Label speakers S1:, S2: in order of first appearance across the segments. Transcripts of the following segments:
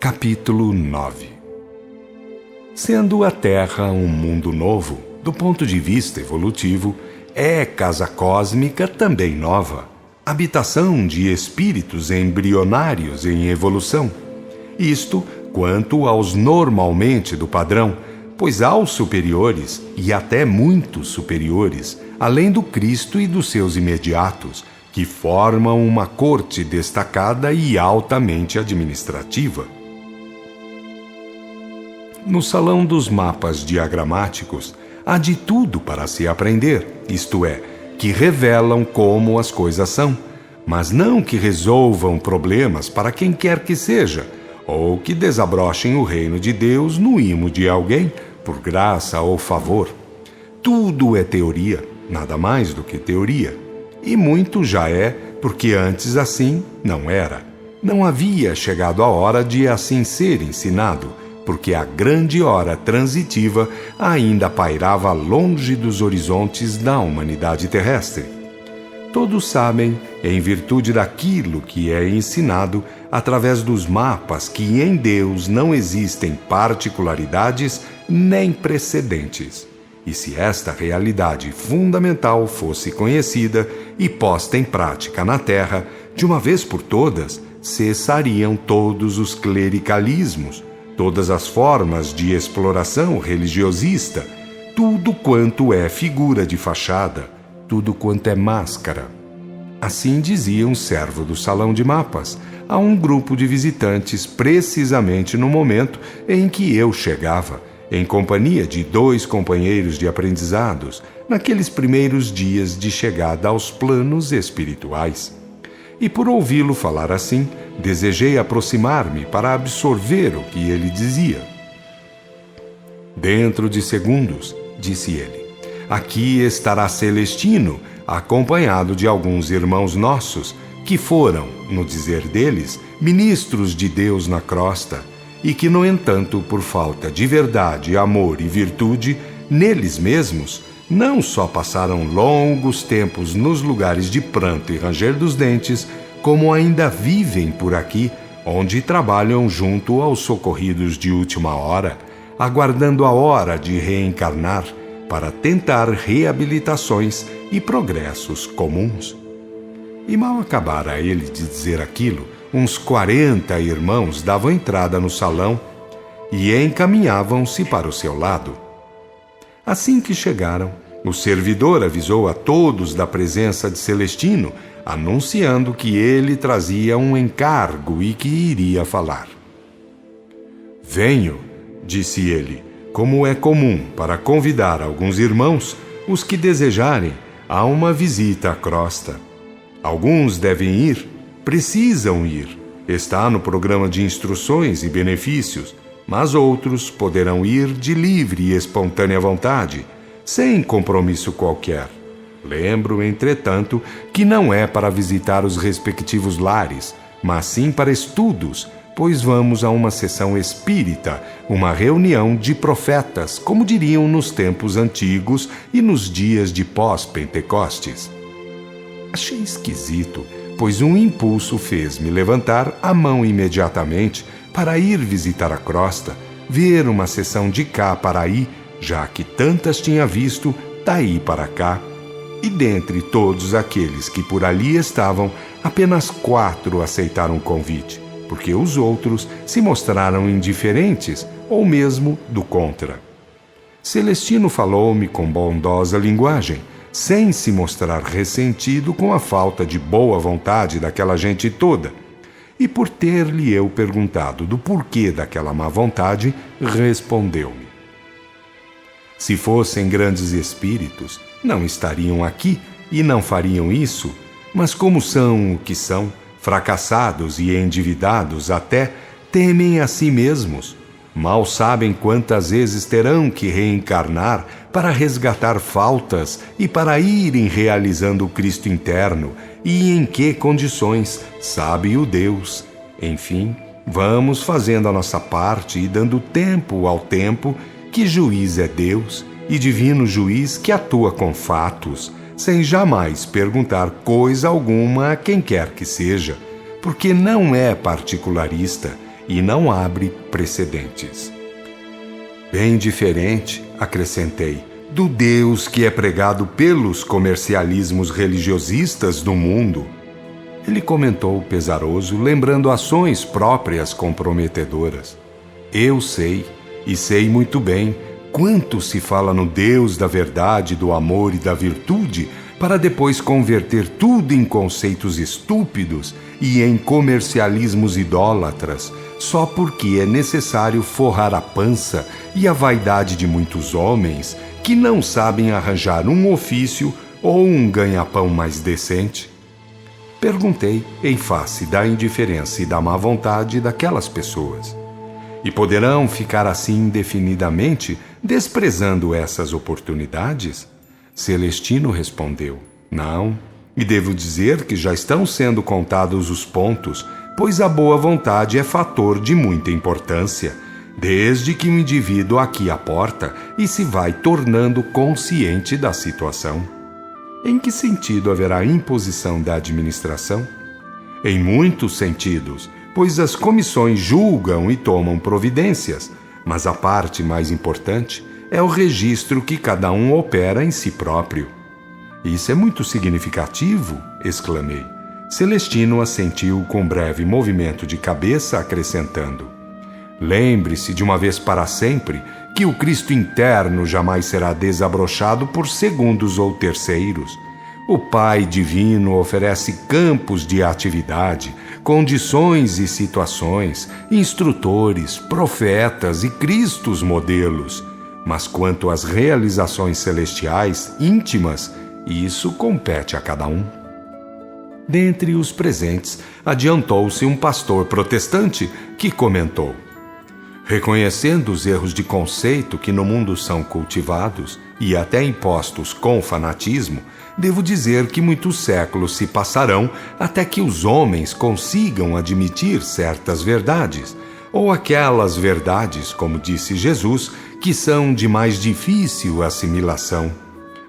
S1: Capítulo 9. Sendo a Terra um mundo novo, do ponto de vista evolutivo, é casa cósmica também nova, habitação de espíritos embrionários em evolução. Isto quanto aos normalmente do padrão, pois aos superiores, e até muito superiores, além do Cristo e dos seus imediatos, que formam uma corte destacada e altamente administrativa. No salão dos mapas diagramáticos, há de tudo para se aprender, isto é, que revelam como as coisas são, mas não que resolvam problemas para quem quer que seja, ou que desabrochem o reino de Deus no imo de alguém, por graça ou favor. Tudo é teoria, nada mais do que teoria. E muito já é, porque antes assim não era. Não havia chegado a hora de assim ser ensinado, porque a grande hora transitiva ainda pairava longe dos horizontes da humanidade terrestre. Todos sabem, em virtude daquilo que é ensinado, através dos mapas, que em Deus não existem particularidades nem precedentes. E se esta realidade fundamental fosse conhecida e posta em prática na Terra, de uma vez por todas, cessariam todos os clericalismos, todas as formas de exploração religiosista, tudo quanto é figura de fachada, tudo quanto é máscara. Assim dizia um servo do salão de mapas a um grupo de visitantes precisamente no momento em que eu chegava, em companhia de 2 companheiros de aprendizados, naqueles primeiros dias de chegada aos planos espirituais. E por ouvi-lo falar assim, desejei aproximar-me para absorver o que ele dizia. Dentro de segundos, disse ele, aqui estará Celestino, acompanhado de alguns irmãos nossos, que foram, no dizer deles, ministros de Deus na crosta, e que, no entanto, por falta de verdade, amor e virtude, neles mesmos, não só passaram longos tempos nos lugares de pranto e ranger dos dentes, como ainda vivem por aqui, onde trabalham junto aos socorridos de última hora, aguardando a hora de reencarnar para tentar reabilitações e progressos comuns. E mal acabara ele de dizer aquilo, uns 40 irmãos davam entrada no salão e encaminhavam-se para o seu lado. Assim que chegaram, o servidor avisou a todos da presença de Celestino, anunciando que ele trazia um encargo e que iria falar. Venho, disse ele, como é comum, para convidar alguns irmãos, os que desejarem, a uma visita à crosta. Alguns devem ir, precisam ir, está no programa de instruções e benefícios, mas outros poderão ir de livre e espontânea vontade, sem compromisso qualquer. Lembro, entretanto, que não é para visitar os respectivos lares, mas sim para estudos, pois vamos a uma sessão espírita, uma reunião de profetas, como diriam nos tempos antigos e nos dias de pós-Pentecostes. Achei esquisito, pois um impulso fez-me levantar a mão imediatamente para ir visitar a crosta, ver uma sessão de cá para aí, já que tantas tinha visto daí para cá. E dentre todos aqueles que por ali estavam, apenas 4 aceitaram o convite, porque os outros se mostraram indiferentes ou mesmo do contra. Celestino falou-me com bondosa linguagem, sem se mostrar ressentido com a falta de boa vontade daquela gente toda. E por ter-lhe eu perguntado do porquê daquela má vontade, respondeu-me: se fossem grandes espíritos, não estariam aqui e não fariam isso, mas como são o que são, fracassados e endividados até, temem a si mesmos. Mal sabem quantas vezes terão que reencarnar para resgatar faltas e para irem realizando o Cristo interno, e em que condições, sabe o Deus. Enfim, vamos fazendo a nossa parte e dando tempo ao tempo, que juiz é Deus e divino juiz que atua com fatos, sem jamais perguntar coisa alguma a quem quer que seja, porque não é particularista e não abre precedentes. Bem diferente, acrescentei, do Deus que é pregado pelos comercialismos religiosistas do mundo. Ele comentou pesaroso, lembrando ações próprias comprometedoras. Eu sei, e sei muito bem, quanto se fala no Deus da verdade, do amor e da virtude, para depois converter tudo em conceitos estúpidos e em comercialismos idólatras, só porque é necessário forrar a pança e a vaidade de muitos homens que não sabem arranjar um ofício ou um ganha-pão mais decente. Perguntei em face da indiferença e da má vontade daquelas pessoas. E poderão ficar assim indefinidamente, desprezando essas oportunidades? Celestino respondeu, não, e devo dizer que já estão sendo contados os pontos, pois a boa vontade é fator de muita importância, desde que o indivíduo aqui aporta e se vai tornando consciente da situação. Em que sentido haverá imposição da administração? Em muitos sentidos, pois as comissões julgam e tomam providências, mas a parte mais importante é o registro que cada um opera em si próprio. Isso é muito significativo, exclamei. Celestino assentiu com breve movimento de cabeça, acrescentando: lembre-se de uma vez para sempre que o Cristo interno jamais será desabrochado por segundos ou terceiros. O Pai Divino oferece campos de atividade, condições e situações, instrutores, profetas e Cristos modelos. Mas quanto às realizações celestiais íntimas, isso compete a cada um. Dentre os presentes, adiantou-se um pastor protestante que comentou: reconhecendo os erros de conceito que no mundo são cultivados e até impostos com fanatismo, devo dizer que muitos séculos se passarão até que os homens consigam admitir certas verdades, ou aquelas verdades, como disse Jesus, que são de mais difícil assimilação.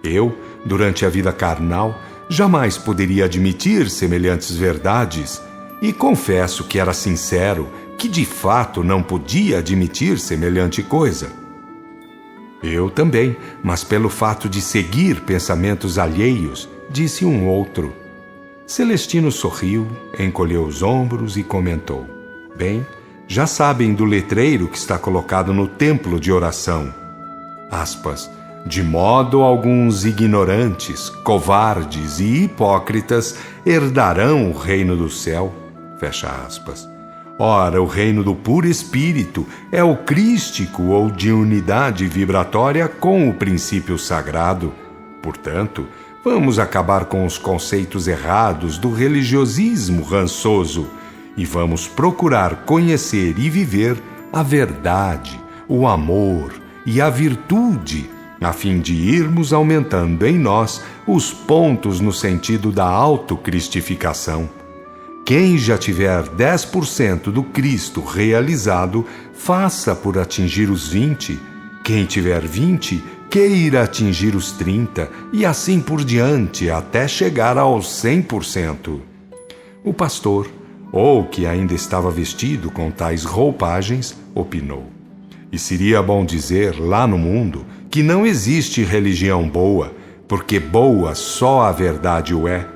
S1: Eu, durante a vida carnal, jamais poderia admitir semelhantes verdades, e confesso que era sincero, que de fato não podia admitir semelhante coisa. Eu também, mas pelo fato de seguir pensamentos alheios, disse um outro. Celestino sorriu, encolheu os ombros e comentou: bem, já sabem do letreiro que está colocado no templo de oração. Aspas, de modo alguns ignorantes, covardes e hipócritas herdarão o reino do céu. Fecha aspas. Ora, o reino do puro espírito é o crístico ou de unidade vibratória com o princípio sagrado. Portanto, vamos acabar com os conceitos errados do religiosismo rançoso e vamos procurar conhecer e viver a verdade, o amor e a virtude, a fim de irmos aumentando em nós os pontos no sentido da autocristificação. Quem já tiver 10% do Cristo realizado, faça por atingir os 20. Quem tiver 20, queira atingir os 30, e assim por diante, até chegar aos 100%. O pastor, ou que ainda estava vestido com tais roupagens, opinou: e seria bom dizer, lá no mundo, que não existe religião boa, porque boa só a verdade o é.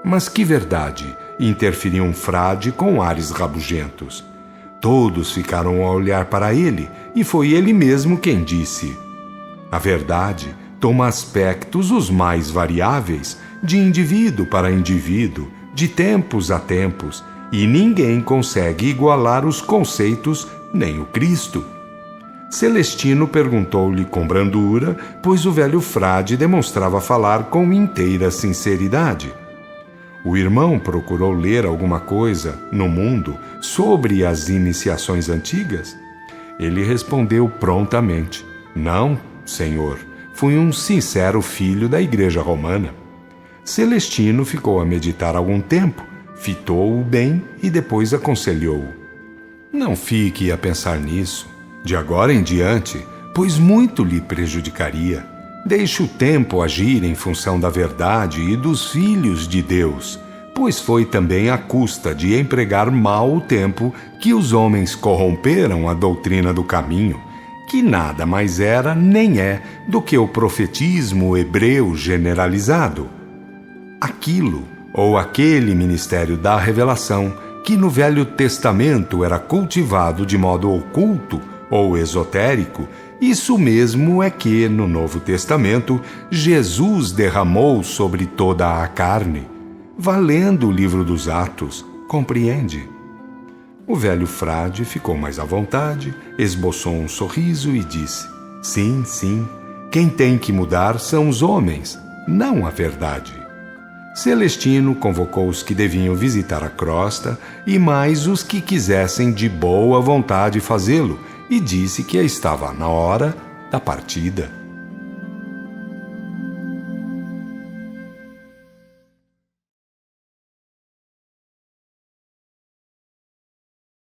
S1: Mas que verdade? Interferiu um frade com ares rabugentos. Todos ficaram a olhar para ele, e foi ele mesmo quem disse: a verdade toma aspectos os mais variáveis, de indivíduo para indivíduo, de tempos a tempos, e ninguém consegue igualar os conceitos, nem o Cristo. Celestino perguntou-lhe com brandura, pois o velho frade demonstrava falar com inteira sinceridade. O irmão procurou ler alguma coisa no mundo sobre as iniciações antigas? Ele respondeu prontamente: não, senhor, fui um sincero filho da Igreja Romana. Celestino ficou a meditar algum tempo, fitou-o bem e depois aconselhou-o: não fique a pensar nisso, de agora em diante, pois muito lhe prejudicaria. Deixe o tempo agir em função da verdade e dos filhos de Deus, pois foi também à custa de empregar mal o tempo que os homens corromperam a doutrina do caminho, que nada mais era nem é do que o profetismo hebreu generalizado. Aquilo ou aquele ministério da revelação que no Velho Testamento era cultivado de modo oculto ou esotérico, isso mesmo é que, no Novo Testamento, Jesus derramou sobre toda a carne. Valendo o livro dos Atos, compreende? O velho frade ficou mais à vontade, esboçou um sorriso e disse: sim, sim, quem tem que mudar são os homens, não a verdade. Celestino convocou os que deviam visitar a crosta e mais os que quisessem de boa vontade fazê-lo, e disse que estava na hora da partida.